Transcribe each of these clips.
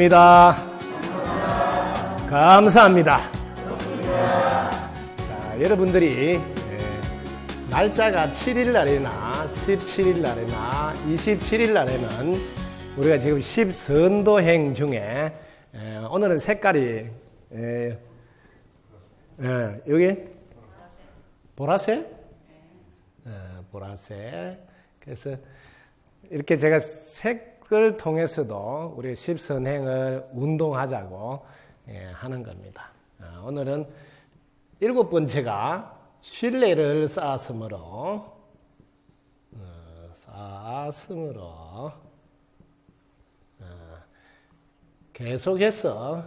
입니다. 감사합니다. 자, 여러분들이 날짜가 7일 날이나 17일 날이나 27일 날에는 우리가 지금 10선도행 중에 오늘은 색깔이 여기 보라색? 보라색. 그래서 이렇게 제가 색을 통해서도 우리 10선행을 운동하자고 하는 겁니다. 오늘은 7번째가 신뢰를 쌓았으므로 계속해서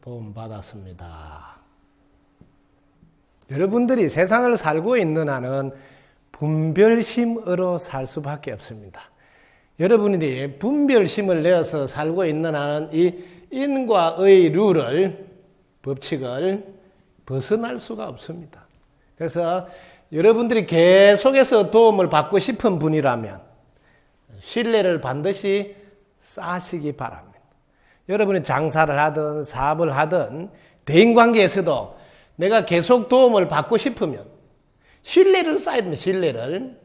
도움받았습니다. 여러분들이 세상을 살고 있는 한은 분별심으로 살 수밖에 없습니다. 여러분들이 분별심을 내어서 살고 있는 한은 이 인과 의 룰을, 법칙을 벗어날 수가 없습니다. 그래서 여러분들이 계속해서 도움을 받고 싶은 분이라면 신뢰를 반드시 쌓으시기 바랍니다. 여러분이 장사를 하든 사업을 하든 대인관계에서도 내가 계속 도움을 받고 싶으면 신뢰를 쌓아야 됩니다. 신뢰를.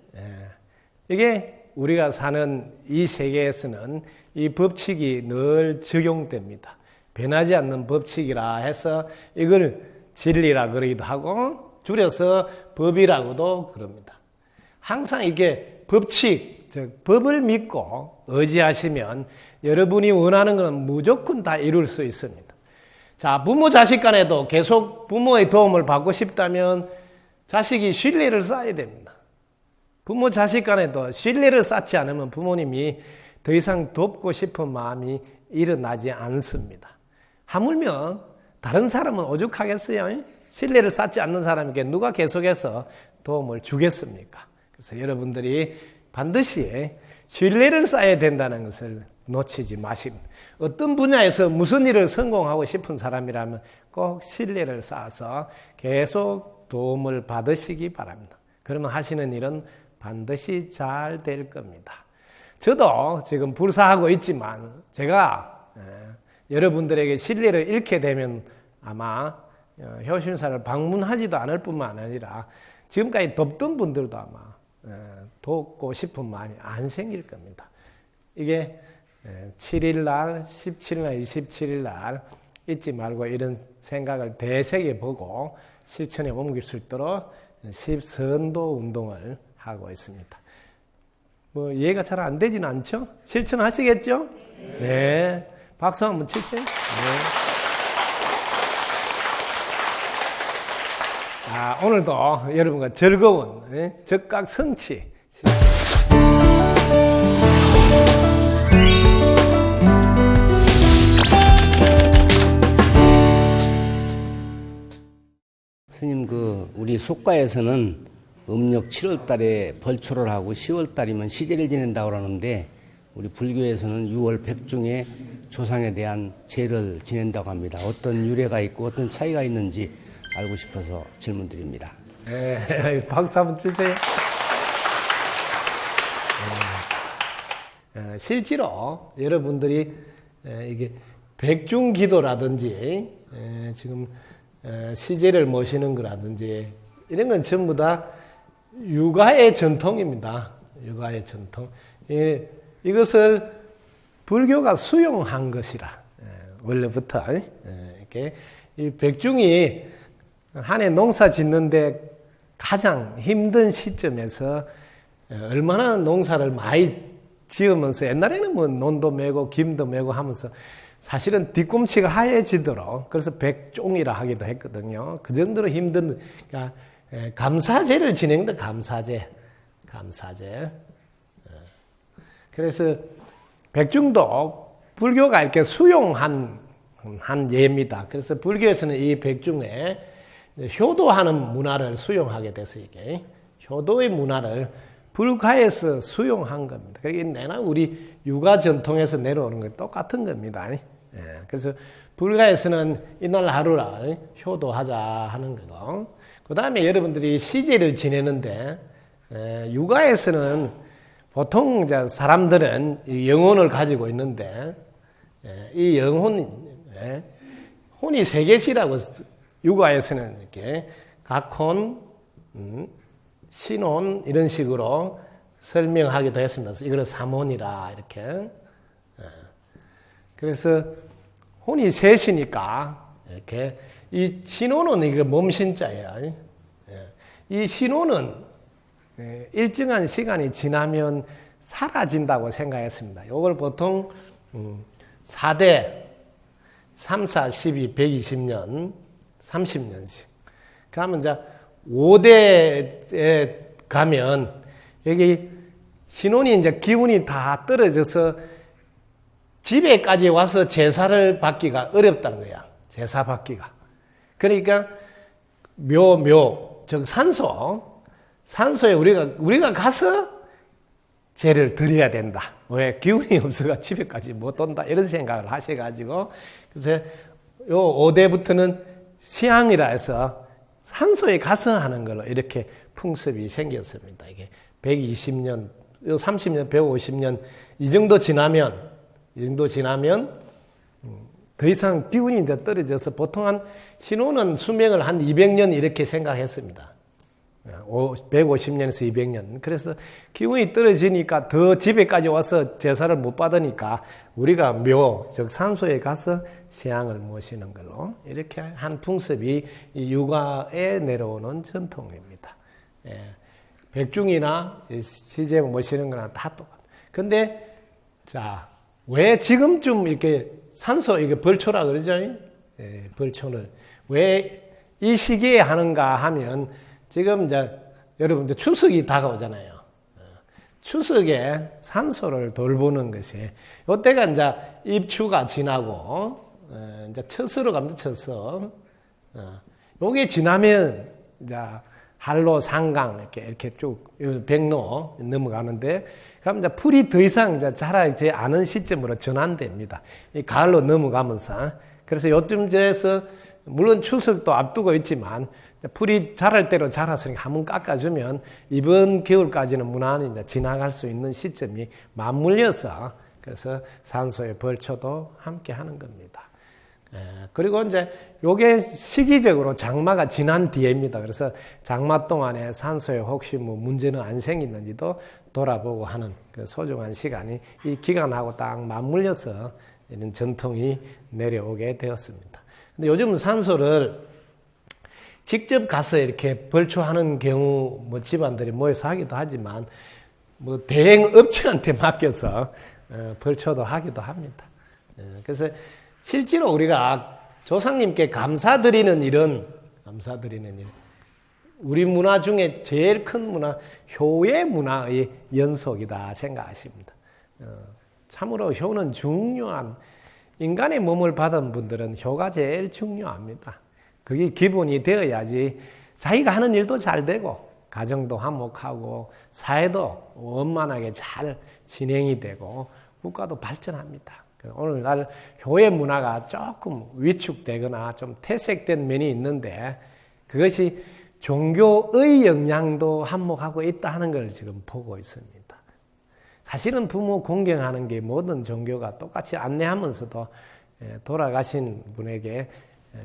이게 우리가 사는 이 세계에서는 이 법칙이 늘 적용됩니다. 변하지 않는 법칙이라 해서 이걸 진리라 그러기도 하고 줄여서 법이라고도 그럽니다. 항상 이게 법칙, 즉 법을 믿고 의지하시면 여러분이 원하는 것은 무조건 다 이룰 수 있습니다. 자, 부모 자식 간에도 계속 부모의 도움을 받고 싶다면 자식이 신뢰를 쌓아야 됩니다. 부모 자식 간에도 신뢰를 쌓지 않으면 부모님이 더 이상 돕고 싶은 마음이 일어나지 않습니다. 하물며 다른 사람은 오죽하겠어요? 신뢰를 쌓지 않는 사람에게 누가 계속해서 도움을 주겠습니까? 그래서 여러분들이 반드시 신뢰를 쌓아야 된다는 것을 놓치지 마십니다. 어떤 분야에서 무슨 일을 성공하고 싶은 사람이라면 꼭 신뢰를 쌓아서 계속 도움을 받으시기 바랍니다. 그러면 하시는 일은 반드시 잘 될 겁니다. 저도 지금 불사하고 있지만 제가 여러분들에게 신뢰를 잃게 되면 아마 효신사를 방문하지도 않을 뿐만 아니라 지금까지 돕던 분들도 아마 돕고 싶은 마음이 안 생길 겁니다. 이게 7일날, 17일날, 27일날 잊지 말고 이런 생각을 대세게 보고 실천에 옮길 수 있도록 10선도 운동을 하고 있습니다. 뭐 이해가 잘 안 되지는 않죠? 실천하시겠죠? 네. 박수 한번 치세요. 네. 오늘도 여러분과 즐거운 적각 성취. 스님, 우리 속가에서는 음력 7월 달에 벌초를 하고 10월 달이면 시제를 지낸다고 그러는데 우리 불교에서는 6월 백중에 조상에 대한 제를 지낸다고 합니다. 어떤 유래가 있고 어떤 차이가 있는지 알고 싶어서 질문드립니다. 네, 박수 한번 주세요. 실제로 여러분들이 이게 백중기도라든지 지금 시제를 모시는 거라든지 이런 건 전부 다 육아의 전통입니다. 육아의 전통. 이것을 불교가 수용한 것이라 원래부터 이렇게 이 백중이 한 해 농사 짓는데 가장 힘든 시점에서 얼마나 농사를 많이 지으면서 옛날에는 뭐 논도 메고 김도 메고 하면서 사실은 뒤꿈치가 하얘지도록 그래서 백종이라 하기도 했거든요. 그 정도로 힘든 그러니까 감사제를 진행도 감사제. 그래서 백중도 불교가 이렇게 수용한 예입니다. 그래서 불교에서는 이 백중에 효도하는 문화를 수용하게 돼서 이게 효도의 문화를 불가에서 수용한 겁니다. 그게 내나 우리 유가 전통에서 내려오는 거 똑같은 겁니다. 그래서 불가에서는 이날 하루를 효도하자 하는 거고, 그 다음에 여러분들이 시제를 지내는데 유가에서는 보통 이제 사람들은 영혼을 가지고 있는데 이 혼이 세 개시라고 유가에서는 이렇게 각혼, 신혼 이런 식으로 설명하기도 했습니다. 이걸 삼혼이라 이렇게. 그래서 혼이 셋이니까 이렇게 이 신혼은 이게 몸신자예요. 이 신혼은 일정한 시간이 지나면 사라진다고 생각했습니다. 이걸 보통 4대 3, 4, 12, 120년, 30년씩. 그러면 이제 5대에 가면 여기 신혼이 이제 기운이 다 떨어져서 집에까지 와서 제사를 받기가 어렵다는 거야. 제사 받기가. 그러니까 즉 산소에 우리가 가서 제를 드려야 된다. 왜? 기운이 없어가 집에까지 못 온다. 이런 생각을 하셔가지고 그래서 요 5대부터는 시향이라 해서 산소에 가서 하는 걸로 이렇게 풍습이 생겼습니다. 이게 120년, 30년, 150년 이 정도 지나면 더 이상 기운이 이제 떨어져서 보통 한 신혼은 수명을 한 200년 이렇게 생각했습니다. 150년에서 200년. 그래서 기운이 떨어지니까 더 집에까지 와서 제사를 못 받으니까 우리가 즉 산소에 가서 시향을 모시는 걸로 이렇게 한 풍습이 유가에 내려오는 전통입니다. 백중이나 시제 모시는 거나 다 똑같아요. 근데 왜 지금쯤 이렇게 산소 이게 벌초라 그러죠? 벌초를 왜 이 시기에 하는가 하면 지금 이제 여러분들 추석이 다가오잖아요. 추석에 산소를 돌보는 것이 이때가 이제 입추가 지나고 이제 처서로 갑니다. 처서. 요게 지나면 이제 한로 상강 이렇게 쭉 백로 넘어가는데 그럼 이제 풀이 더 이상 이제 자라지 않은 시점으로 전환됩니다. 이 가을로 넘어가면서 그래서 요쯤에서 물론 추석도 앞두고 있지만 풀이 자랄 대로 자라서 한번 깎아주면 이번 겨울까지는 무난히 이제 지나갈 수 있는 시점이 맞물려서 그래서 산소의 벌초도 함께 하는 겁니다. 그리고 이제 요게 시기적으로 장마가 지난 뒤에입니다. 그래서 장마 동안에 산소에 혹시 뭐 문제는 안 생기는지도 돌아보고 하는 그 소중한 시간이 이 기간하고 딱 맞물려서 이런 전통이 내려오게 되었습니다. 근데 요즘 산소를 직접 가서 이렇게 벌초하는 경우 뭐 집안들이 모여서 하기도 하지만 뭐 대행 업체한테 맡겨서 벌초도 하기도 합니다. 그래서 실제로 우리가 조상님께 감사드리는 일은 우리 문화 중에 제일 큰 문화, 효의 문화의 연속이다 생각하십니다. 참으로 효는 중요한, 인간의 몸을 받은 분들은 효가 제일 중요합니다. 그게 기본이 되어야지 자기가 하는 일도 잘 되고 가정도 화목하고 사회도 원만하게 잘 진행이 되고 국가도 발전합니다. 오늘날 효의 문화가 조금 위축되거나 좀 퇴색된 면이 있는데 그것이 종교의 영향도 한몫하고 있다 하는 걸 지금 보고 있습니다. 사실은 부모 공경하는 게 모든 종교가 똑같이 안내하면서도 돌아가신 분에게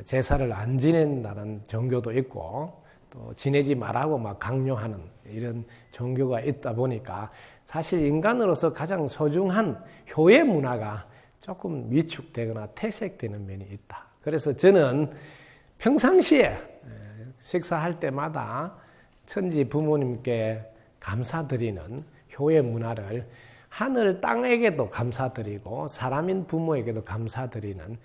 제사를 안 지낸다는 종교도 있고 또 지내지 말라고 막 강요하는 이런 종교가 있다 보니까 사실 인간으로서 가장 소중한 효의 문화가 조금 위축되거나 퇴색되는 면이 있다. 그래서 저는 평상시에 식사할 때마다 천지 부모님께 감사드리는 효의 문화를 하늘 땅에게도 감사드리고 사람인 부모에게도 감사드리는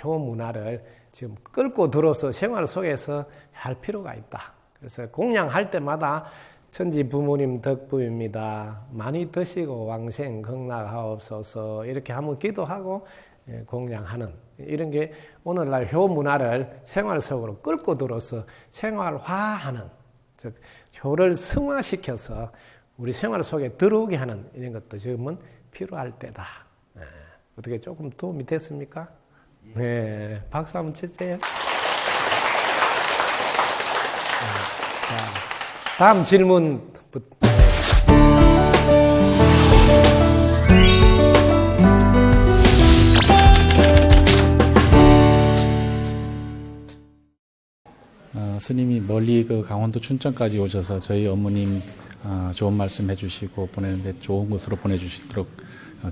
효 문화를 지금 끌고 들어서 생활 속에서 할 필요가 있다. 그래서 공양할 때마다 천지 부모님 덕분입니다. 많이 드시고 왕생 극락하옵소서 이렇게 한번 기도하고 공양하는 이런 게 오늘날 효 문화를 생활 속으로 끌고 들어서 생활화하는, 즉 효를 승화시켜서 우리 생활 속에 들어오게 하는 이런 것도 지금은 필요할 때다. 어떻게 조금 도움이 됐습니까? 네, 박수 한번 치세요. 자, 다음 질문부터. 스님이 멀리 그 강원도 춘천까지 오셔서 저희 어머님 좋은 말씀 해주시고 보내는데 좋은 곳으로 보내주시도록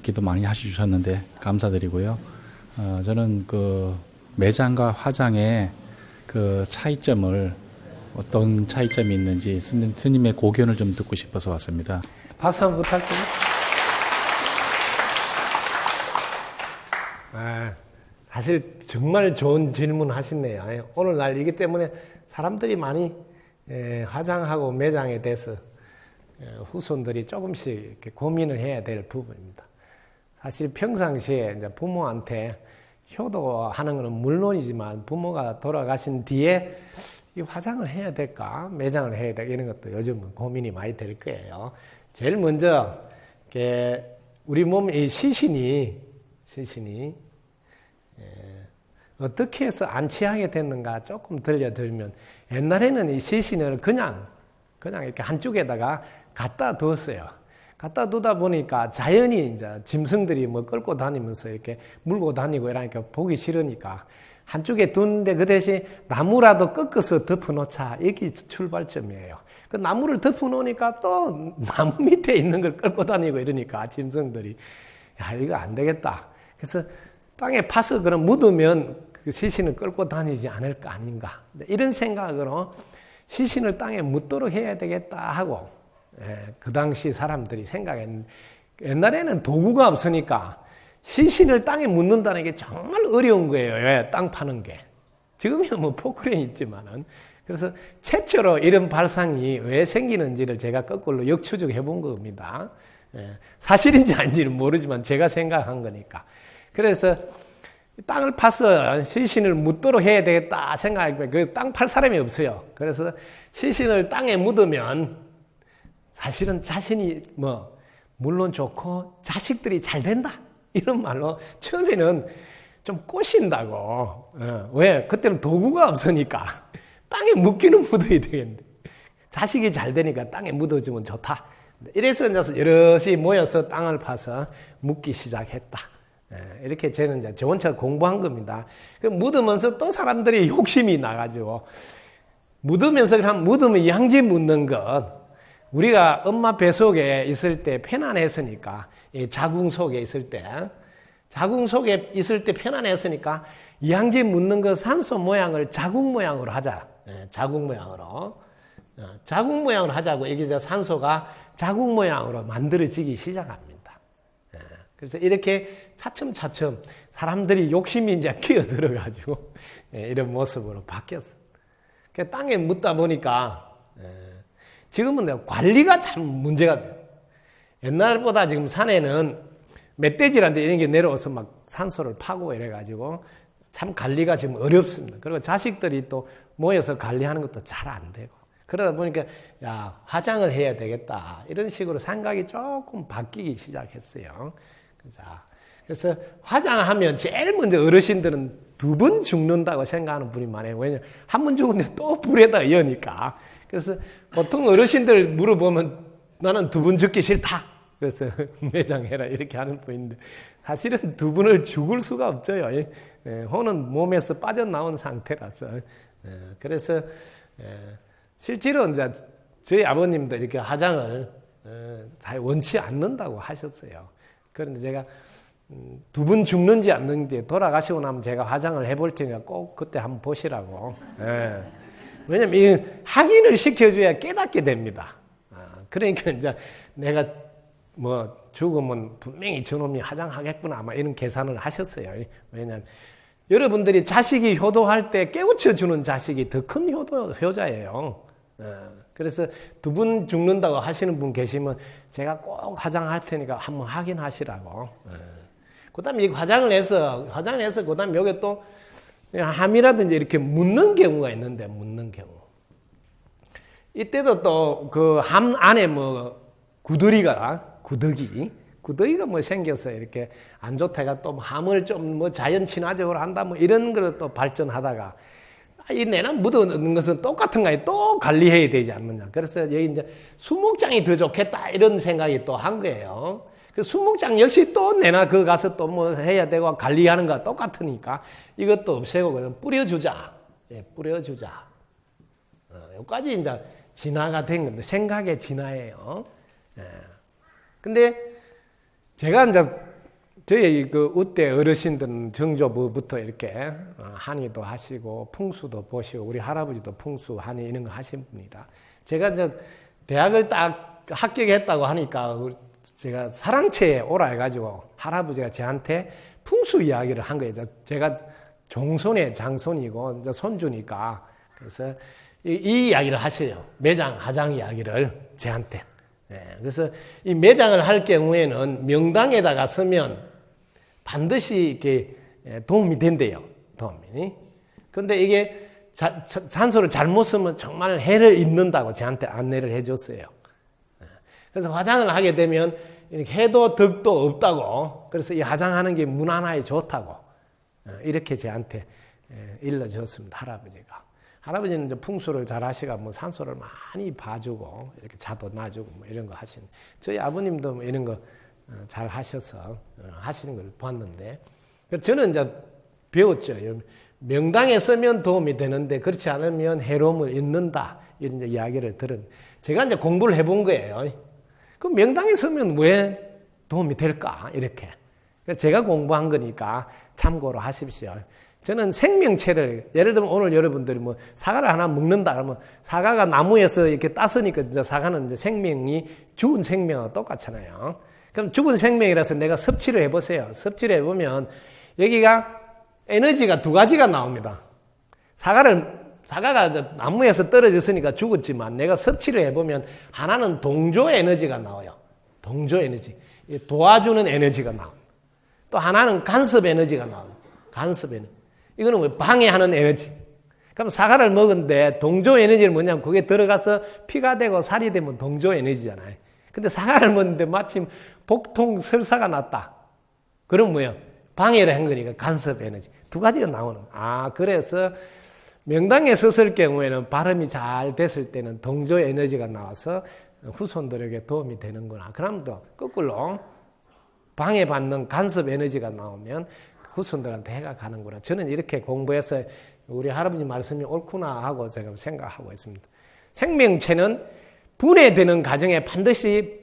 기도 많이 하셔주셨는데 감사드리고요. 저는 그 매장과 화장의 그 차이점을 어떤 차이점이 있는지 스님의 고견을 좀 듣고 싶어서 왔습니다. 박수 한번 부탁드립니다. 사실 정말 좋은 질문 하시네요. 오늘날이기 때문에 사람들이 많이 화장하고 매장에 대해서 후손들이 조금씩 이렇게 고민을 해야 될 부분입니다. 사실 평상시에 이제 부모한테 효도하는 것은 물론이지만 부모가 돌아가신 뒤에 이 화장을 해야 될까, 매장을 해야 될까 이런 것도 요즘은 고민이 많이 될 거예요. 제일 먼저 우리 몸 이 시신이 어떻게 해서 안치하게 됐는가 조금 들려드리면, 옛날에는 이 시신을 그냥 이렇게 한쪽에다가 갖다 두었어요. 갖다 두다 보니까 자연히 이제 짐승들이 뭐 끌고 다니면서 이렇게 물고 다니고 이러니까 보기 싫으니까 한쪽에 두는데 그 대신 나무라도 꺾어서 덮어놓자. 이게 출발점이에요. 그 나무를 덮어놓으니까 또 나무 밑에 있는 걸 끌고 다니고 이러니까 짐승들이 야, 이거 안 되겠다. 그래서 땅에 파서 그럼 묻으면 그 시신을 끌고 다니지 않을 거 아닌가. 이런 생각으로 시신을 땅에 묻도록 해야 되겠다 하고, 그 당시 사람들이 생각했는데, 옛날에는 도구가 없으니까 시신을 땅에 묻는다는 게 정말 어려운 거예요. 땅 파는 게. 지금이야 뭐 포크레인 있지만은. 그래서 최초로 이런 발상이 왜 생기는지를 제가 거꾸로 역추적해 본 겁니다. 사실인지 아닌지는 모르지만 제가 생각한 거니까. 그래서 땅을 파서 시신을 묻도록 해야 되겠다 생각하니까 그 땅 팔 사람이 없어요. 그래서 시신을 땅에 묻으면 사실은 자신이 물론 좋고 자식들이 잘 된다. 이런 말로 처음에는 좀 꼬신다고. 왜? 그때는 도구가 없으니까 땅에 묻기는 묻어야 되겠는데 자식이 잘 되니까 땅에 묻어주면 좋다. 이래서 이제 여럿이 모여서 땅을 파서 묻기 시작했다. 이렇게 저는 이제 저원차 공부한 겁니다. 묻으면서 또 사람들이 욕심이 나가지고 묻으면서 그냥 묻으면 양지 묻는 것. 우리가 엄마 뱃속에 있을 때 편안했으니까, 자궁 속에 있을 때 편안했으니까 양지 묻는 것 산소 모양을 자궁 모양으로 하자. 자궁 모양으로 하자고 이게 산소가 자궁 모양으로 만들어지기 시작합니다. 그래서 이렇게 차츰차츰 사람들이 욕심이 이제 끼어들어가지고 이런 모습으로 바뀌었어. 땅에 묻다 보니까 지금은 관리가 참 문제가 돼요. 옛날보다 지금 산에는 멧돼지란데 이런 게 내려와서 막 산소를 파고 이래가지고 참 관리가 지금 어렵습니다. 그리고 자식들이 또 모여서 관리하는 것도 잘 안 되고. 그러다 보니까 야, 화장을 해야 되겠다. 이런 식으로 생각이 조금 바뀌기 시작했어요. 그래서 화장하면 제일 먼저 어르신들은 2번 죽는다고 생각하는 분이 많아요. 왜냐면 한 번 죽은데 또 불에다 이으니까. 그래서 보통 어르신들 물어보면 나는 2번 죽기 싫다. 그래서 매장해라 이렇게 하는 분인데 사실은 2번을 죽을 수가 없어요. 혼은 몸에서 빠져나온 상태라서. 그래서 실제로 이제 저희 아버님도 이렇게 화장을 잘 원치 않는다고 하셨어요. 그런데 제가 2번 죽는지 안 죽는지 돌아가시고 나면 제가 화장을 해볼 테니까 꼭 그때 한번 보시라고. 왜냐면 이 확인을 시켜줘야 깨닫게 됩니다. 그러니까 이제 내가 죽으면 분명히 저놈이 화장하겠구나 아마 이런 계산을 하셨어요. 왜냐하면 여러분들이 자식이 효도할 때 깨우쳐주는 자식이 더 큰 효자예요. 그래서 두 분 죽는다고 하시는 분 계시면 제가 꼭 화장할 테니까 한번 확인하시라고. 그 다음에 화장을 해서 그 다음에 여기 또 함이라든지 이렇게 묻는 경우가 있는데, 묻는 경우. 이때도 또 그 함 안에 뭐 구더기가 뭐 생겨서 이렇게 안 좋다가 또 함을 좀 뭐 자연 친화적으로 한다 뭐 이런 걸 또 발전하다가 이 내나 묻어놓는 것은 똑같은가요? 또 관리해야 되지 않느냐. 그래서 여기 이제 수목장이 더 좋겠다 이런 생각이 또 한 거예요. 그 수목장 역시 또 내나 그 가서 또 뭐 해야 되고 관리하는 거 똑같으니까 이것도 없애고 그냥 뿌려주자. 예, 뿌려주자. 여기까지 이제 진화가 된 건데 생각의 진화예요. 예. 근데 제가 이제 저희 그 우대 어르신들은 정조부부터 이렇게 한의도 하시고 풍수도 보시고 우리 할아버지도 풍수 한의 이런 거 하신 분이라 제가 이제 대학을 딱 합격했다고 하니까 제가 사랑채에 오라 해가지고 할아버지가 저한테 풍수 이야기를 한 거예요. 제가 종손의 장손이고 이제 손주니까 그래서 이 이야기를 하세요. 매장 화장 이야기를 저한테. 네, 그래서 이 매장을 할 경우에는 명당에다가 서면 반드시 이렇게 도움이 된대요. 도움이. 근데 이게 산소를 잘못 쓰면 정말 해를 입는다고 저한테 안내를 해줬어요. 그래서 화장을 하게 되면 해도 덕도 없다고. 그래서 이 화장하는 게 무난하게 좋다고. 이렇게 저한테 일러줬습니다. 할아버지가. 할아버지는 이제 풍수를 잘 하시가 뭐 산소를 많이 봐주고 이렇게 자도 놔주고 뭐 이런 거 하시는. 저희 아버님도 뭐 이런 거 잘 하셔서 하시는 걸 봤는데 저는 이제 배웠죠. 명당에 쓰면 도움이 되는데 그렇지 않으면 해로움을 입는다 이런 이제 이야기를 들은. 제가 이제 공부를 해본 거예요. 그럼 명당에 쓰면 왜 도움이 될까 이렇게. 제가 공부한 거니까 참고로 하십시오. 저는 생명체를 예를 들면 오늘 여러분들이 뭐 사과를 하나 먹는다 그러면 사과가 나무에서 이렇게 따스니까 진짜 사과는 이제 생명이 죽은 생명과 똑같잖아요. 그럼 죽은 생명이라서 내가 섭취를 해보세요. 섭취를 해보면 여기가 에너지가 두 가지가 나옵니다. 사과가 나무에서 떨어졌으니까 죽었지만 내가 섭취를 해보면 하나는 동조 에너지가 나와요. 동조 에너지. 도와주는 에너지가 나옵니다. 또 하나는 간섭 에너지가 나옵니다. 간섭 에너지. 이거는 왜 방해하는 에너지. 그럼 사과를 먹은데 동조 에너지는 뭐냐면 그게 들어가서 피가 되고 살이 되면 동조 에너지잖아요. 근데 사과를 먹는데 마침 복통 설사가 났다. 그럼 뭐예요? 방해를 한 거니까 간섭 에너지. 두 가지가 나오는. 그래서 명당에 섰을 경우에는 발음이 잘 됐을 때는 동조 에너지가 나와서 후손들에게 도움이 되는구나. 그럼 또 거꾸로 방해받는 간섭 에너지가 나오면 후손들한테 해가 가는구나. 저는 이렇게 공부해서 우리 할아버지 말씀이 옳구나 하고 제가 생각하고 있습니다. 생명체는 분해되는 과정에 반드시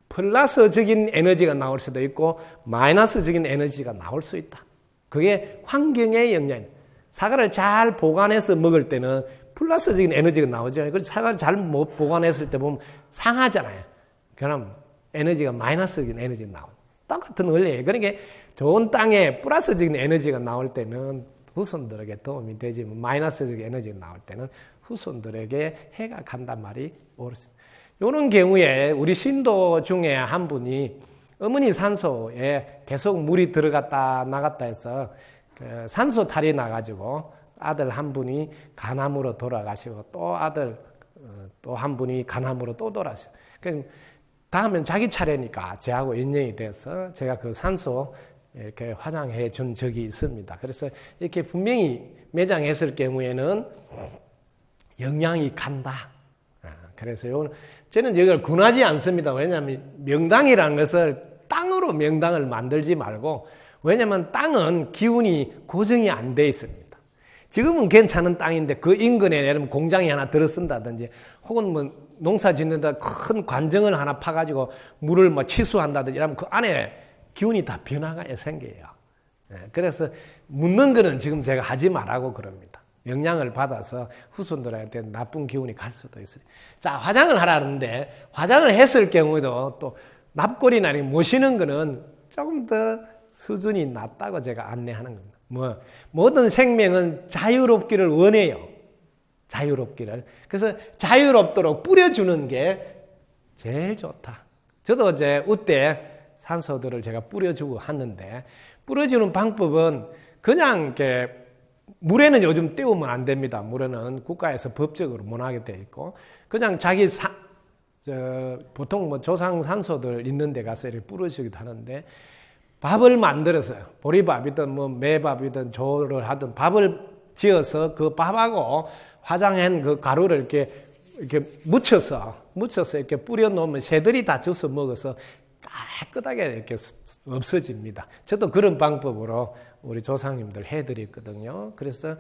플러스적인 에너지가 나올 수도 있고 마이너스적인 에너지가 나올 수 있다. 그게 환경의 영향. 사과를 잘 보관해서 먹을 때는 플러스적인 에너지가 나오죠. 그래서 사과를 잘 못 보관했을 때 보면 상하잖아요. 그럼 에너지가 마이너스적인 에너지가 나와요. 똑같은 원리예요. 그러니까 좋은 땅에 플러스적인 에너지가 나올 때는 후손들에게 도움이 되지만 마이너스적인 에너지가 나올 때는 후손들에게 해가 간단 말이 옳습니다. 이런 경우에 우리 신도 중에 한 분이 어머니 산소에 계속 물이 들어갔다 나갔다 해서 그 산소 탈이 나가지고 아들 한 분이 간암으로 돌아가시고 또 아들 또 한 분이 간암으로 또 돌아가시고 다음엔 자기 차례니까 저하고 인연이 돼서 제가 그 산소 이렇게 화장해 준 적이 있습니다. 그래서 이렇게 분명히 매장했을 경우에는 영향이 간다. 그래서 저는 이걸 권하지 않습니다. 왜냐하면 명당이라는 것을 땅으로 명당을 만들지 말고 왜냐하면 땅은 기운이 고정이 안 돼 있습니다. 지금은 괜찮은 땅인데 그 인근에 예를 들면 공장이 하나 들어선다든지 혹은 뭐 농사 짓는다 큰 관정을 하나 파가지고 물을 뭐 치수한다든지 이러면 그 안에 기운이 다 변화가 생겨요. 그래서 묻는 거는 지금 제가 하지 말라고 그럽니다. 영향을 받아서 후손들한테 나쁜 기운이 갈 수도 있어요. 자, 화장을 하라는데 화장을 했을 경우에도 또 납골이나 모시는 거는 조금 더 수준이 낮다고 제가 안내하는 겁니다. 모든 생명은 자유롭기를 원해요. 자유롭기를. 그래서 자유롭도록 뿌려주는 게 제일 좋다. 저도 어제 우때 산소들을 제가 뿌려주고 하는데, 뿌려주는 방법은 그냥 이렇게 물에는 요즘 띄우면 안 됩니다. 물에는 국가에서 법적으로 못하게 돼 있고, 그냥 자기 보통 조상 산소들 있는 데 가서 이렇게 뿌려주기도 하는데, 밥을 만들어서요. 보리밥이든 매밥이든 조를 하든 밥을 지어서 그 밥하고 화장한 그 가루를 이렇게 묻혀서 이렇게 뿌려놓으면 새들이 다 주워 먹어서 깨끗하게 이렇게 없어집니다. 저도 그런 방법으로 우리 조상님들 해드렸거든요. 그래서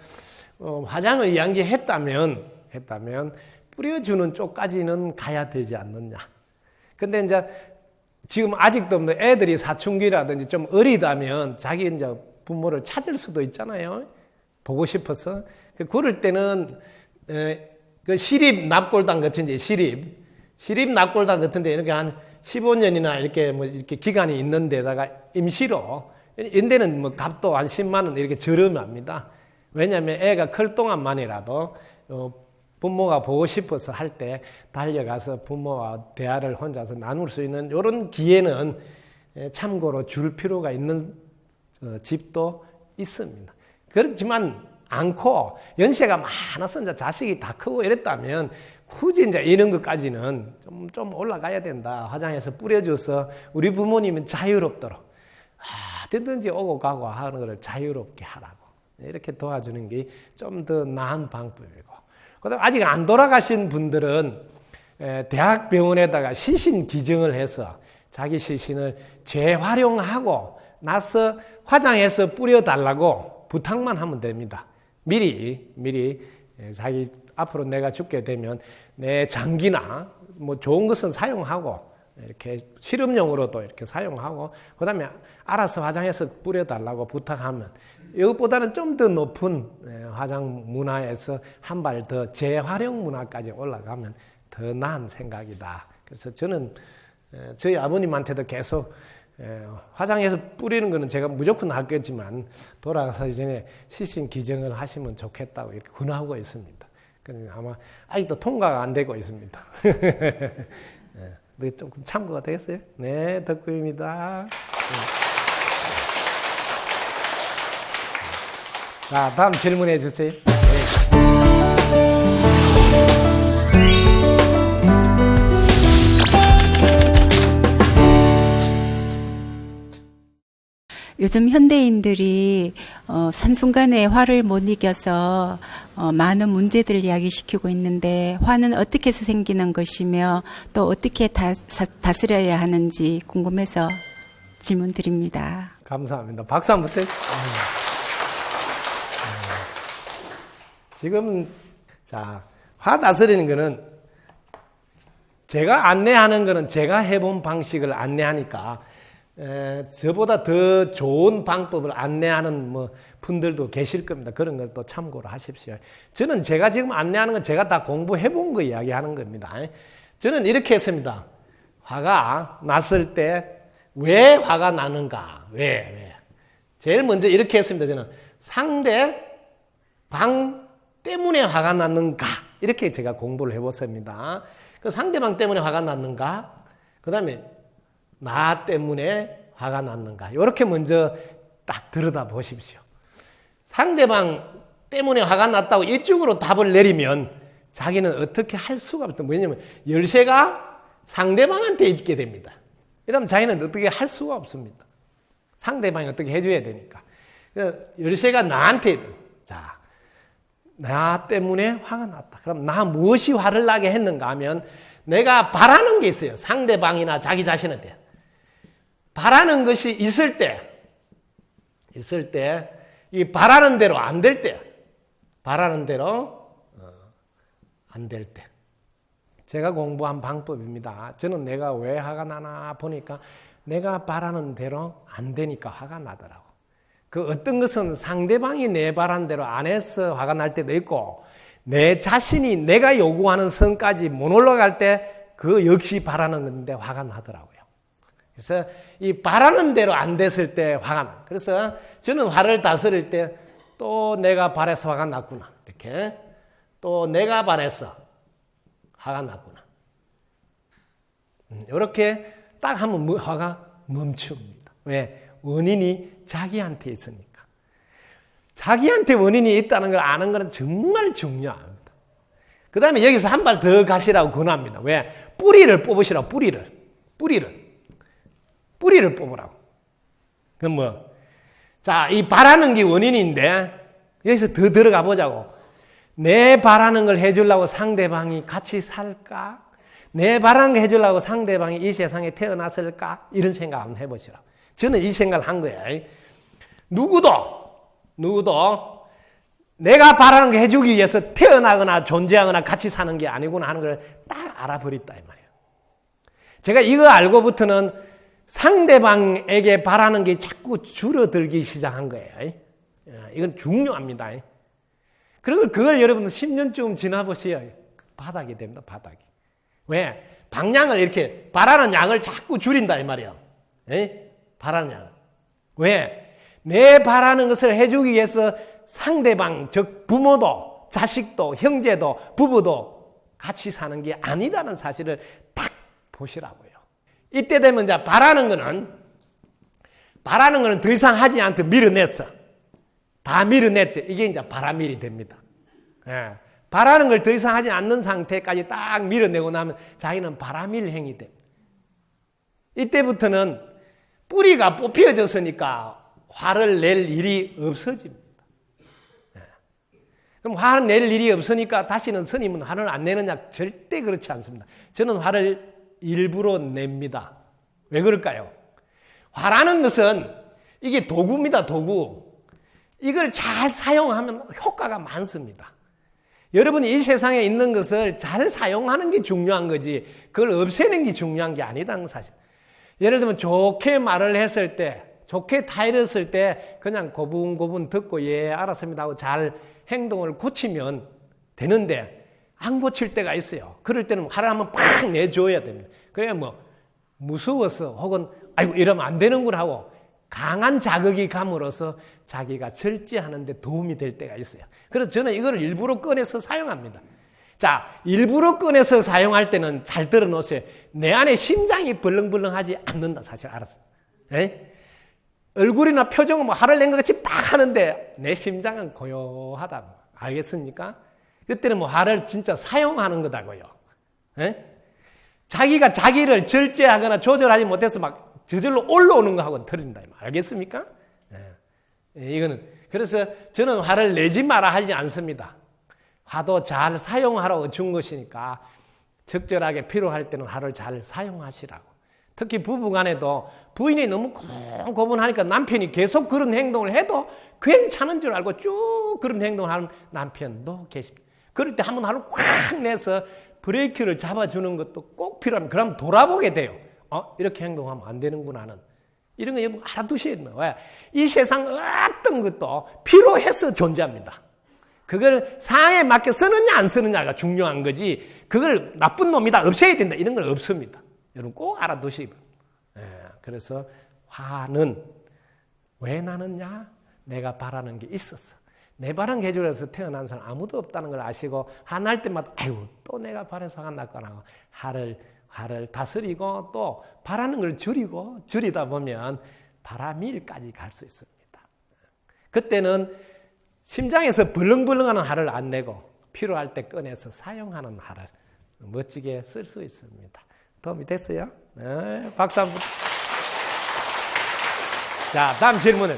화장을 이야기했다면 뿌려주는 쪽까지는 가야 되지 않느냐. 근데 이제 지금 아직도 애들이 사춘기라든지 좀 어리다면 자기 이제 부모를 찾을 수도 있잖아요. 보고 싶어서. 그럴 때는 그 시립 납골당 같은 시립 납골당 같은데 이렇게 한 15년이나 이렇게 기간이 있는 데다가 임시로, 인데는 값도 한 10만 원 이렇게 저렴합니다. 왜냐하면 애가 클 동안만이라도 부모가 보고 싶어서 할 때 달려가서 부모와 대화를 혼자서 나눌 수 있는 이런 기회는 참고로 줄 필요가 있는 집도 있습니다. 그렇지만 않고 연세가 많아서 이제 자식이 다 크고 이랬다면 굳이 이제 이런 것까지는 좀 올라가야 된다. 화장해서 뿌려줘서 우리 부모님은 자유롭도록 어디든지 오고 가고 하는 것을 자유롭게 하라고 이렇게 도와주는 게 좀 더 나은 방법이고, 그다음 아직 안 돌아가신 분들은 대학병원에다가 시신 기증을 해서 자기 시신을 재활용하고 나서 화장해서 뿌려달라고 부탁만 하면 됩니다. 미리 자기 앞으로 내가 죽게 되면 내 장기나 좋은 것은 사용하고 이렇게 실험용으로도 이렇게 사용하고 그다음에 알아서 화장해서 뿌려달라고 부탁하면, 이것보다는 좀 더 높은 화장 문화에서 한 발 더 재활용 문화까지 올라가면 더 나은 생각이다. 그래서 저는 저희 아버님한테도 계속 화장해서 뿌리는 거는 제가 무조건 하겠지만 돌아가기 전에 시신 기증을 하시면 좋겠다고 이렇게 권하고 있습니다. 아마 아직도 통과가 안 되고 있습니다. 네, 조금 참고가 되겠어요? 네, 덕구입니다. 자, 다음 질문해 주세요. 요즘 현대인들이 산순간에 화를 못 이겨서 많은 문제들을 야기시키고 있는데, 화는 어떻게 해서 생기는 것이며 또 어떻게 다스려야 하는지 궁금해서 질문 드립니다. 감사합니다. 박수 한번 주세요. 지금 화 다스리는 거는 제가 안내하는 거는 제가 해본 방식을 안내하니까 저보다 더 좋은 방법을 안내하는 분들도 계실 겁니다. 그런 걸 또 참고로 하십시오. 저는 제가 지금 안내하는 건 제가 다 공부해 본 거 이야기하는 겁니다. 저는 이렇게 했습니다. 화가 났을 때 왜 화가 나는가? 왜? 제일 먼저 이렇게 했습니다. 저는 상대방 때문에 화가 났는가? 이렇게 제가 공부를 해봤습니다. 그 상대방 때문에 화가 났는가? 그 다음에 나 때문에 화가 났는가? 이렇게 먼저 딱 들여다 보십시오. 상대방 때문에 화가 났다고 이쪽으로 답을 내리면 자기는 어떻게 할 수가 없다. 왜냐하면 열쇠가 상대방한테 있게 됩니다. 이러면 자기는 어떻게 할 수가 없습니다. 상대방이 어떻게 해줘야 되니까. 열쇠가 나한테, 나 때문에 화가 났다. 그럼 나 무엇이 화를 나게 했는가 하면 내가 바라는 게 있어요. 상대방이나 자기 자신한테. 바라는 것이 있을 때, 이 바라는 대로 안 될 때, 안 될 때. 제가 공부한 방법입니다. 저는 내가 왜 화가 나나 보니까 내가 바라는 대로 안 되니까 화가 나더라고. 그 어떤 것은 상대방이 내 바라는 대로 안 해서 화가 날 때도 있고, 내 자신이 내가 요구하는 선까지 못 올라갈 때 그 역시 바라는 건데 화가 나더라고요. 그래서 이 바라는 대로 안 됐을 때 화가 나. 그래서 저는 화를 다스릴 때 또 내가 바래서 화가 났구나. 이렇게. 또 내가 바래서 화가 났구나. 이렇게 딱 하면 화가 멈춥니다. 왜? 원인이 자기한테 있으니까. 자기한테 원인이 있다는 걸 아는 건 정말 중요합니다. 그 다음에 여기서 한 발 더 가시라고 권합니다. 왜? 뿌리를 뽑으시라고, 뿌리를 뽑으라고. 그럼 뭐, 자, 이 바라는 게 원인인데, 여기서 더 들어가 보자고. 내 바라는 걸 해주려고 상대방이 같이 살까? 내 바라는 걸 해주려고 상대방이 이 세상에 태어났을까? 이런 생각 한번 해보시라고. 저는 이 생각을 한 거예요. 누구도 내가 바라는 거 해주기 위해서 태어나거나 존재하거나 같이 사는 게 아니구나 하는 걸 딱 알아버렸다 이 말이에요. 제가 이거 알고부터는 상대방에게 바라는 게 자꾸 줄어들기 시작한 거예요. 이건 중요합니다. 그리고 그걸 여러분들 10년쯤 지나보셔야 바닥이 됩니다. 바닥이. 왜? 방향을 이렇게 바라는 양을 자꾸 줄인다 이 말이에요. 바라는 양. 왜? 내 바라는 것을 해주기 위해서 상대방, 즉 부모도 자식도 형제도 부부도 같이 사는 게 아니다는 사실을 딱 보시라고요. 이때 되면 이제 바라는 거는 더 이상 하지 않고 밀어냈어. 다 밀어냈지. 이게 이제 바라밀이 됩니다. 바라는 걸 더 이상 하지 않는 상태까지 딱 밀어내고 나면 자기는 바라밀 행위 됩니다. 이때부터는 뿌리가 뽑혀졌으니까 화를 낼 일이 없어집니다. 그럼 화를 낼 일이 없으니까 다시는 스님은 화를 안 내느냐? 절대 그렇지 않습니다. 저는 화를 일부러 냅니다. 왜 그럴까요? 화라는 것은 이게 도구입니다. 도구. 이걸 잘 사용하면 효과가 많습니다. 여러분이 이 세상에 있는 것을 잘 사용하는 게 중요한 거지 그걸 없애는 게 중요한 게 아니다는 사실. 예를 들면 좋게 말을 했을 때, 좋게 타이랬을 때 그냥 고분고분 듣고 예 알았습니다 하고 잘 행동을 고치면 되는데 안 고칠 때가 있어요. 그럴 때는 화를 한번 팍 내줘야 됩니다. 그래야 뭐 무서워서 혹은 아이고 이러면 안 되는구나 하고 강한 자극이 감으로써 자기가 절제하는 데 도움이 될 때가 있어요. 그래서 저는 이걸 일부러 꺼내서 사용합니다. 자, 일부러 꺼내서 사용할 때는 잘 들어놓으세요. 내 안에 심장이 벌렁벌렁하지 않는다 사실 알았어요. 얼굴이나 표정은 뭐 화를 낸 것 같이 빡 하는데 내 심장은 고요하다고. 알겠습니까? 그때는 뭐 화를 진짜 사용하는 거다고요. 자기가 자기를 절제하거나 조절하지 못해서 막 저절로 올라오는 거하고는 틀린다. 알겠습니까? 이거는. 그래서 저는 화를 내지 마라 하지 않습니다. 화도 잘 사용하라고 준 것이니까 적절하게 필요할 때는 화를 잘 사용하시라고. 특히 부부간에도 부인이 너무 고분하니까 남편이 계속 그런 행동을 해도 괜찮은 줄 알고 쭉 그런 행동을 하는 남편도 계십니다. 그럴 때 한번 화를 확 내서 브레이크를 잡아주는 것도 꼭 필요합니다. 그럼 돌아보게 돼요. 이렇게 행동하면 안 되는구나 하는. 이런 거 여러분 알아두셔야 돼요. 왜? 이 세상 어떤 것도 필요해서 존재합니다. 그걸 상황에 맞게 쓰느냐 안 쓰느냐가 중요한 거지 그걸 나쁜 놈이다 없애야 된다 이런 건 없습니다. 여러분 꼭 알아두시고. 그래서 화는 왜 나느냐? 내가 바라는 게 있었어. 내 바라는 게 해주려서 태어난 사람 아무도 없다는 걸 아시고 화날 때마다 아이고 또 내가 바라서 화가 났구나 화를 다스리고 또 바라는 걸 줄이다 보면 바라밀까지 갈 수 있습니다. 그때는 심장에서 벌렁벌렁하는 화를 안 내고 필요할 때 꺼내서 사용하는 화를 멋지게 쓸 수 있습니다. 도움이 됐어요? 네, 박수 한번. 자, 다음 질문은.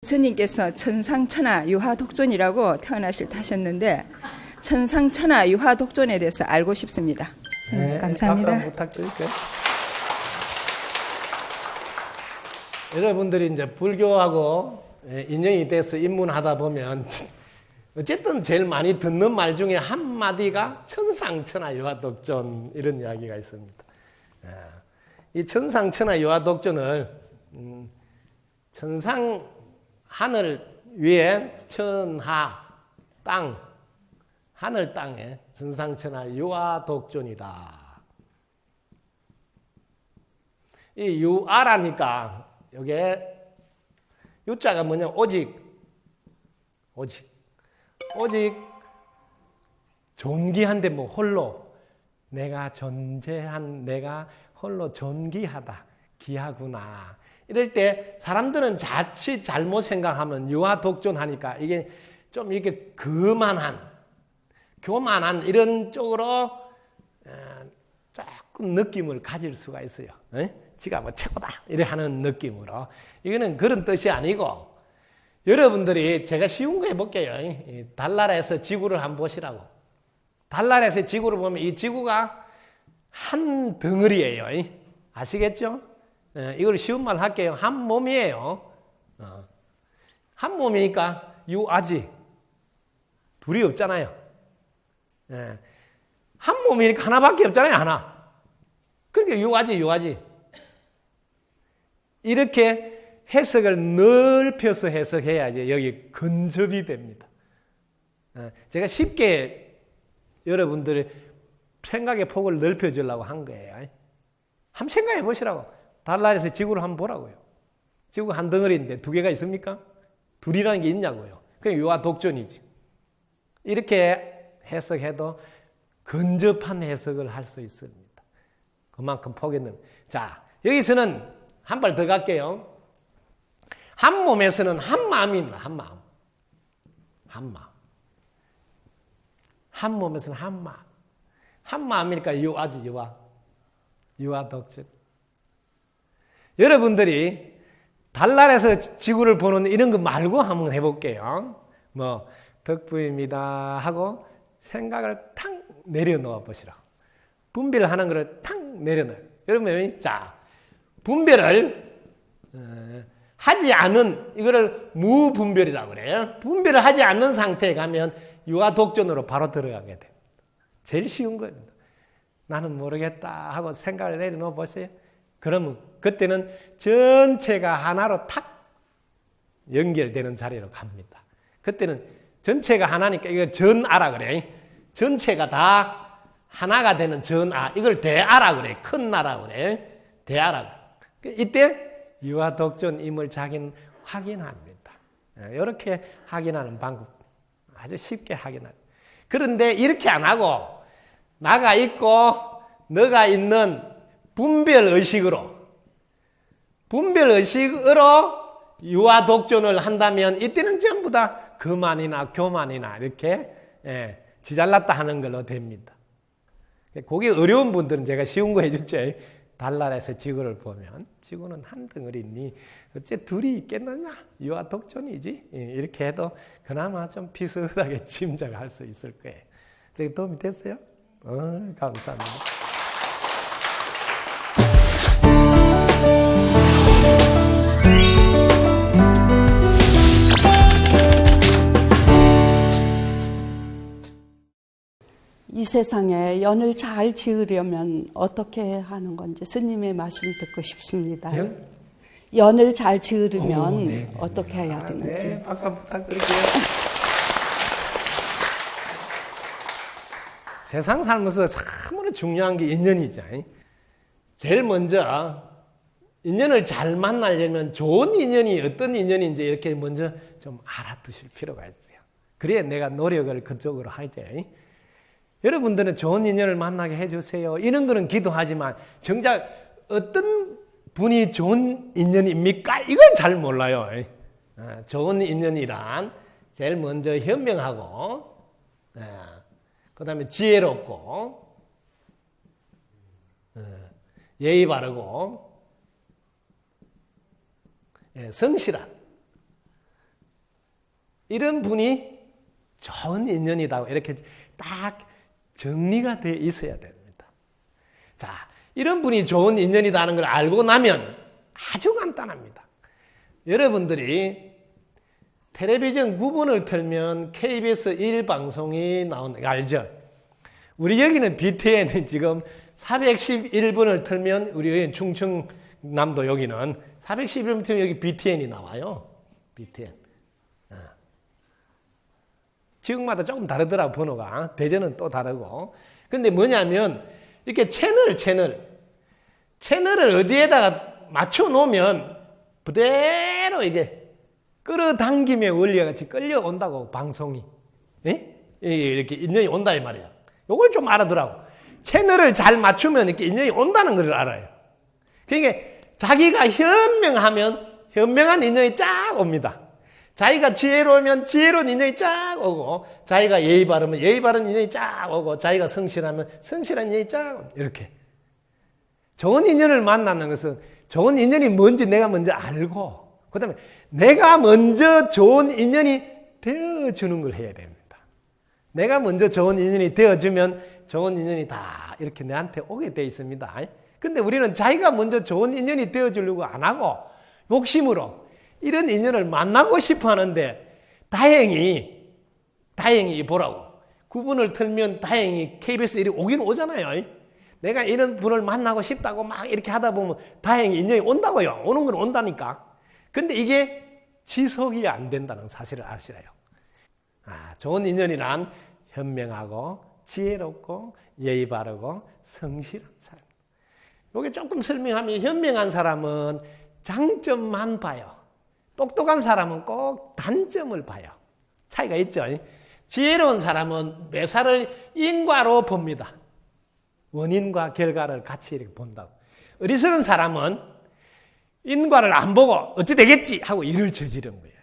부처님께서 천상천하 유화독존이라고 태어나실 때 하셨는데 천상천하 유화독존에 대해서 알고 싶습니다. 네, 감사합니다. 박수 한번 부탁드릴게요. 여러분들이 이제 불교하고 인연이 돼서 입문하다 보면 어쨌든 제일 많이 듣는 말 중에 한마디가 천상천하 유화독존 이런 이야기가 있습니다. 이 천상천하 유화독존을 천상 하늘 위에 천하 땅 하늘 땅에 천상천하 유아독존이다. 이 유아라니까 요게 유자가 뭐냐 오직 존귀한데 뭐 홀로 내가 존재한 내가 홀로 존귀하다 귀하구나. 이럴 때 사람들은 자칫 잘못 생각하면 유아독존하니까 이게 좀 이렇게 교만한 이런 쪽으로 조금 느낌을 가질 수가 있어요. 지가 뭐 최고다 이래 하는 느낌으로. 이거는 그런 뜻이 아니고 여러분들이 제가 쉬운 거 해볼게요. 달나라에서 지구를 한번 보시라고. 달나라에서 지구를 보면 이 지구가 한 덩어리예요. 아시겠죠? 이걸 쉬운 말 할게요. 한 몸이에요. 한 몸이니까 유아지. 둘이 없잖아요. 한 몸이니까 하나밖에 없잖아요. 하나. 그러니까 유아지. 이렇게 해석을 넓혀서 해석해야지 여기 근접이 됩니다. 제가 쉽게 여러분들의 생각의 폭을 넓혀주려고 한 거예요. 한번 생각해 보시라고. 달나라에서 지구를 한번 보라고요. 지구가 한 덩어리인데 두 개가 있습니까? 둘이라는 게 있냐고요. 그냥 유아독존이지. 이렇게 해석해도 근접한 해석을 할 수 있습니다. 그만큼 폭에는. 자, 여기서는 한 발 더 갈게요. 한 몸에서는 한 마음입니다. 한 마음. 한 몸에서는 한 마음. 한 마음이니까 유아지, 유아독존. 여러분들이 달나라에서 지구를 보는 이런 거 말고 한번 해볼게요. 뭐 덕부입니다 하고 생각을 탁 내려놓아 보시라고. 분별하는 거를 탁 내려놓아요. 여러분, 자, 분별을 하지 않은 이거를 무분별이라고 그래요. 분별을 하지 않는 상태에 가면 유아독존으로 바로 들어가게 됩니다. 제일 쉬운 겁니다. 나는 모르겠다 하고 생각을 내려놓아 보세요. 그러면 그때는 전체가 하나로 탁 연결되는 자리로 갑니다. 그때는 전체가 하나니까 이거 전아라 그래. 전체가 다 하나가 되는 전아. 이걸 대아라 그래. 큰 나라 그래. 대아라 그래. 이때 유아독존임을 자기는 확인합니다. 이렇게 확인하는 방법. 아주 쉽게 확인합니다. 그런데 이렇게 안 하고 나가 있고 너가 있는 분별의식으로 유아독존을 한다면 이때는 전부 다 거만이나 교만이나 이렇게 지잘났다 하는 걸로 됩니다. 그게 어려운 분들은 제가 쉬운 거 해줬죠. 달나라에서 지구를 보면 지구는 한 덩어리니 어째 둘이 있겠느냐? 유아독존이지. 이렇게 해도 그나마 좀 비슷하게 짐작할 수 있을 거예요. 제가 도움이 됐어요? 감사합니다. 이 세상에 연을 잘 지으려면 어떻게 하는 건지 스님의 말씀 듣고 싶습니다. 연을 잘 지으려면 어떻게 해야 되는지. 네, 박수 한번 부탁드릴게요. 세상 살면서 참으로 중요한 게 인연이죠. 제일 먼저 인연을 잘 만나려면 좋은 인연이 어떤 인연인지 이렇게 먼저 좀 알아두실 필요가 있어요. 그래야 내가 노력을 그쪽으로 하지. 여러분들은 좋은 인연을 만나게 해주세요. 이런 거는 기도하지만 정작 어떤 분이 좋은 인연입니까? 이건 잘 몰라요. 좋은 인연이란 제일 먼저 현명하고 그 다음에 지혜롭고 예의 바르고 성실한 이런 분이 좋은 인연이다. 이렇게 딱 정리가 되어 있어야 됩니다. 자, 이런 분이 좋은 인연이다 하는 걸 알고 나면 아주 간단합니다. 여러분들이 텔레비전 9번을 틀면 KBS 1방송이 나오는 거 알죠? 우리 여기는 BTN은 지금 411번을 틀면 우리 여기 충청남도 여기는 411번 틀면 여기 BTN이 나와요. BTN. 지역마다 조금 다르더라고, 번호가. 대전은 또 다르고. 근데 뭐냐면, 이렇게 채널을 어디에다가 맞춰 놓으면, 그대로 이게 끌어당김의 원리와 같이 끌려온다고, 방송이. 예? 이렇게 인연이 온다, 이 말이야. 요걸 좀 알아두라고. 채널을 잘 맞추면 이렇게 인연이 온다는 걸 알아요. 그러니까 자기가 현명한 인연이 쫙 옵니다. 자기가 지혜로우면 지혜로운 인연이 쫙 오고, 자기가 예의 바르면 예의 바른 인연이 쫙 오고, 자기가 성실하면 성실한 인연이 쫙 오고, 이렇게. 좋은 인연을 만나는 것은 좋은 인연이 뭔지 내가 먼저 알고, 그 다음에 내가 먼저 좋은 인연이 되어주는 걸 해야 됩니다. 내가 먼저 좋은 인연이 되어주면 좋은 인연이 다 이렇게 내한테 오게 돼 있습니다. 근데 우리는 자기가 먼저 좋은 인연이 되어주려고 안 하고 욕심으로 이런 인연을 만나고 싶어 하는데 다행히 보라고. 구분을 틀면 다행히 KBS 일이 오긴 오잖아요. 내가 이런 분을 만나고 싶다고 막 이렇게 하다 보면 다행히 인연이 온다고요. 오는 건 온다니까. 근데 이게 지속이 안 된다는 사실을 아시라요. 좋은 인연이란 현명하고 지혜롭고 예의 바르고 성실한 사람. 이게 조금 설명하면 현명한 사람은 장점만 봐요. 똑똑한 사람은 꼭 단점을 봐요. 차이가 있죠. 지혜로운 사람은 매사를 인과로 봅니다. 원인과 결과를 같이 이렇게 본다고. 어리석은 사람은 인과를 안 보고 어찌 되겠지 하고 일을 저지른 거예요.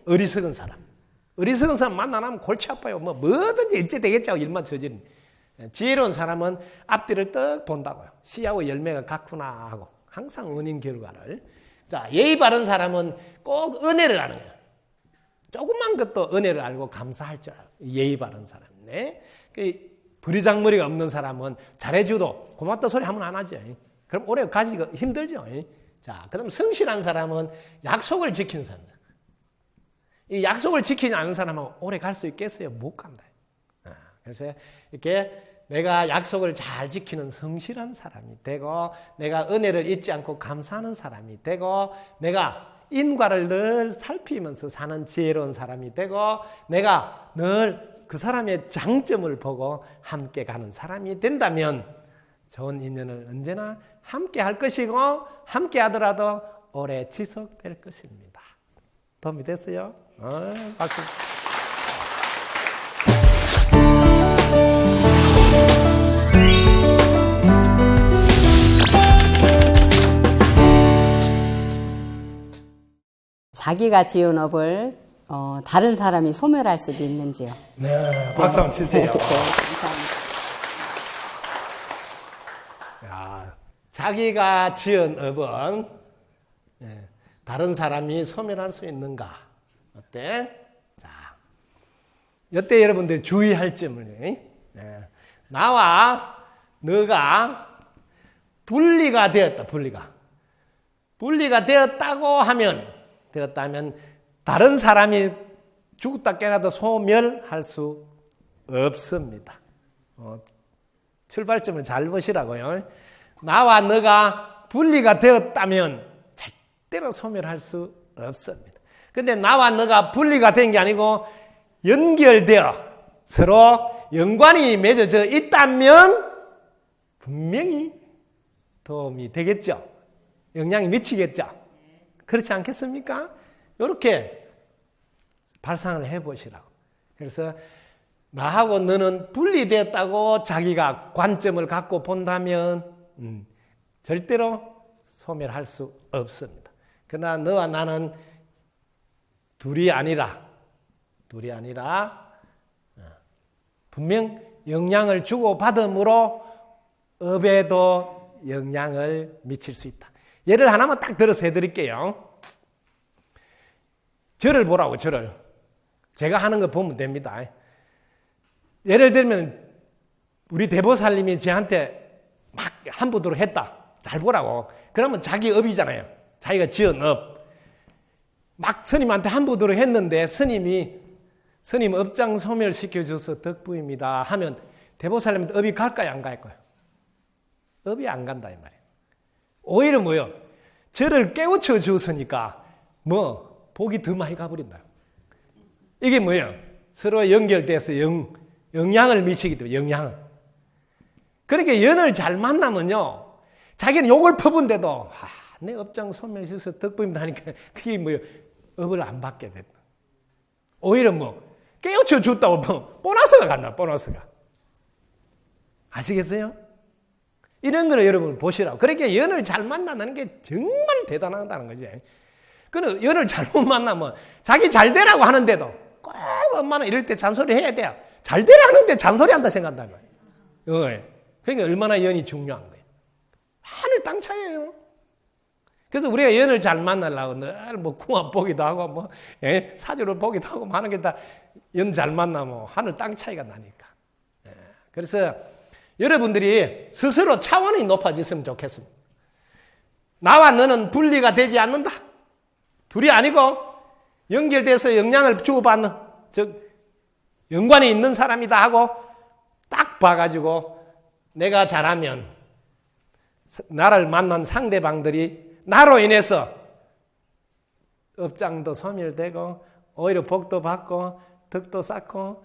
어리석은 사람 만나면 골치 아파요. 뭐든지 어찌 되겠지 하고 일만 저지른. 지혜로운 사람은 앞뒤를 떡 본다고요. 씨하고 열매가 같구나 하고 항상 원인 결과를. 자, 예의 바른 사람은 꼭 은혜를 아는 거예요. 조그만 것도 은혜를 알고 감사할 줄 알아요. 예의 바른 사람. 네. 부리장머리가 없는 사람은 잘해줘도 고맙다 소리 하면 안 하죠. 그럼 오래 가지기가 힘들죠. 자, 그 다음 성실한 사람은 약속을 지키는 사람. 이 약속을 지키지 않는 사람은 오래 갈 수 있겠어요? 못 간다. 그래서 이렇게 내가 약속을 잘 지키는 성실한 사람이 되고, 내가 은혜를 잊지 않고 감사하는 사람이 되고, 내가 인과를 늘 살피면서 사는 지혜로운 사람이 되고, 내가 늘 그 사람의 장점을 보고 함께 가는 사람이 된다면 좋은 인연을 언제나 함께 할 것이고, 함께 하더라도 오래 지속될 것입니다. 도움이 됐어요? 박수. 자기가 지은 업을 다른 사람이 소멸할 수도 있는지요? 네, 박수 한번 치세요. 네, 감사합니다. 야, 자기가 지은 업은 다른 사람이 소멸할 수 있는가? 어때? 자, 이때 여러분들 주의할 점을 나와 너가 분리가 되었다. 분리가 되었다면 다른 사람이 죽었다 깨어나도 소멸할 수 없습니다. 출발점을 잘 보시라고요. 나와 너가 분리가 되었다면 절대로 소멸할 수 없습니다. 근데 나와 너가 분리가 된 게 아니고 연결되어 서로 연관이 맺어져 있다면 분명히 도움이 되겠죠. 영향이 미치겠죠. 그렇지 않겠습니까? 이렇게 발상을 해보시라고. 그래서 나하고 너는 분리되었다고 자기가 관점을 갖고 본다면 절대로 소멸할 수 없습니다. 그러나 너와 나는 둘이 아니라 분명 영향을 주고받음으로 업에도 영향을 미칠 수 있다. 예를 하나만 딱 들어서 해드릴게요. 절을 보라고, 절을. 제가 하는 거 보면 됩니다. 예를 들면 우리 대보살님이 저한테 막 한부도로 했다. 잘 보라고. 그러면 자기 업이잖아요. 자기가 지은 업. 막 스님한테 한부도로 했는데 스님 업장 소멸시켜줘서 덕부입니다 하면 대보살님한테 업이 갈까요? 안 갈까요? 업이 안 간다 이 말이에요. 오히려 뭐요? 저를 깨우쳐 주었으니까 복이 더 많이 가버린다. 이게 뭐예요? 서로 연결돼서 영향을 미치기 때문에 영향을. 그렇게 연을 잘 만나면요. 자기는 욕을 퍼본데도 내 업장 소멸시켜서 덕분입니다 하니까 그게 뭐예요? 업을 안 받게 됐다. 오히려 뭐 깨우쳐 줬다고 뭐 보너스가 간다. 보너스가. 아시겠어요? 이런 거를 여러분 보시라고. 그렇게 연을 잘 만난다는 게 정말 대단하다는 거지. 그는 연을 잘못 만나면 자기 잘 되라고 하는데도 꼭 엄마는 이럴 때 잔소리 해야 돼요. 잘 되라 하는데 잔소리 한다 생각한다는 거예요. 그러니까 얼마나 연이 중요한 거예요. 하늘 땅 차이예요. 그래서 우리가 연을 잘 만나려고 늘 뭐 궁합 보기도 하고 뭐 사주를 보기도 하고 하는 게 다 연 잘 만나면 하늘 땅 차이가 나니까. 그래서 여러분들이 스스로 차원이 높아졌으면 좋겠습니다. 나와 너는 분리가 되지 않는다. 둘이 아니고 연결돼서 영향을 주고받는, 즉 연관이 있는 사람이다 하고 딱 봐가지고 내가 잘하면 나를 만난 상대방들이 나로 인해서 업장도 소멸되고 오히려 복도 받고 덕도 쌓고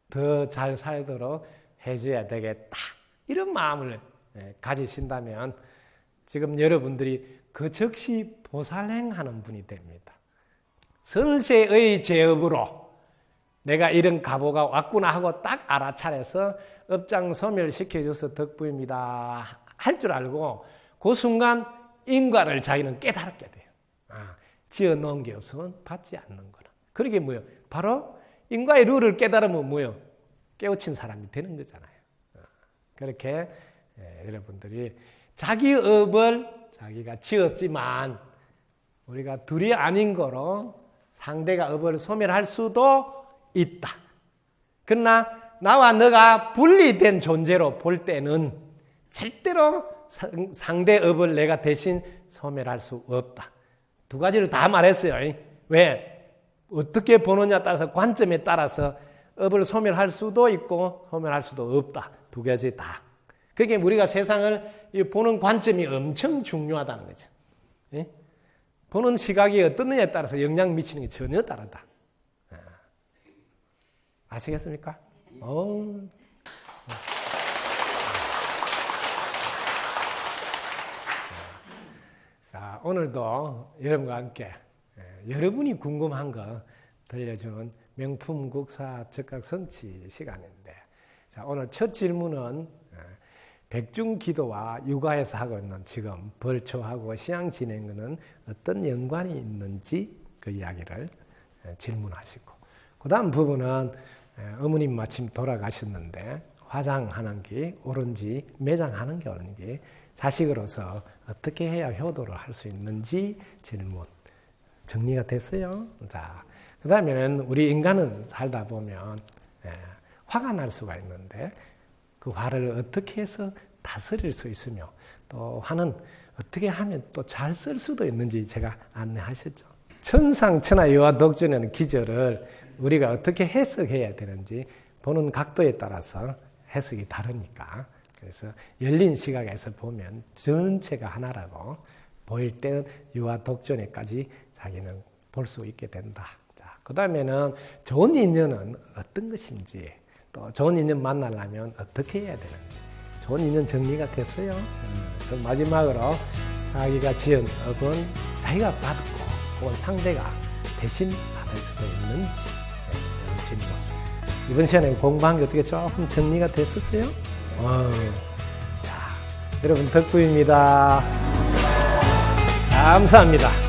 더 잘 살도록 해줘야 되겠다. 이런 마음을 가지신다면 지금 여러분들이 그 즉시 보살행하는 분이 됩니다. 설세의 제업으로 내가 이런 가보가 왔구나 하고 딱 알아차려서 업장 소멸시켜줘서 덕부입니다 할 줄 알고 그 순간 인과를 자기는 깨달게 돼요. 지어놓은 게 없으면 받지 않는 거라. 그러게 뭐예요? 바로 인과의 룰을 깨달으면 뭐예요? 깨우친 사람이 되는 거잖아요. 그렇게 여러분들이 자기 업을 자기가 지었지만 우리가 둘이 아닌 거로 상대가 업을 소멸할 수도 있다. 그러나 나와 너가 분리된 존재로 볼 때는 절대로 상대 업을 내가 대신 소멸할 수 없다. 두 가지를 다 말했어요. 왜? 어떻게 보느냐에 따라서 관점에 따라서 업을 소멸할 수도 있고 소멸할 수도 없다. 두 가지 다. 그게 우리가 세상을 보는 관점이 엄청 중요하다는 거죠. 보는 시각이 어떻느냐에 따라서 영향 미치는 게 전혀 다르다. 아시겠습니까? 자, 오늘도 여러분과 함께 여러분이 궁금한 거 들려주는 명품 국사 적각 성취 시간인데, 자, 오늘 첫 질문은 백중기도와 육아에서 하고 있는 지금 벌초하고 시향 진행은 어떤 연관이 있는지 그 이야기를 질문하시고, 그 다음 부분은 어머님 마침 돌아가셨는데 화장하는 게 옳은지 매장하는 게 옳은지 자식으로서 어떻게 해야 효도를 할 수 있는지 질문 정리가 됐어요. 자, 그 다음에는 우리 인간은 살다 보면 화가 날 수가 있는데 그 화를 어떻게 해서 다스릴 수 있으며 또 화는 어떻게 하면 또 잘 쓸 수도 있는지 제가 안내하셨죠. 천상천하 유화독존이라는 기절을 우리가 어떻게 해석해야 되는지 보는 각도에 따라서 해석이 다르니까, 그래서 열린 시각에서 보면 전체가 하나라고 보일 때는 유화독존에까지 자기는 볼 수 있게 된다. 자, 그 다음에는 좋은 인연은 어떤 것인지, 또 좋은 인연 만나려면 어떻게 해야 되는지, 좋은 인연 정리가 됐어요. 그 마지막으로 자기가 지은 업은 자기가 받고 혹은 상대가 대신 받을 수도 있는지, 이런 질문. 이번 시간에 공부한 게 어떻게 조금 정리가 됐었어요? 자, 여러분 덕구입니다. 감사합니다.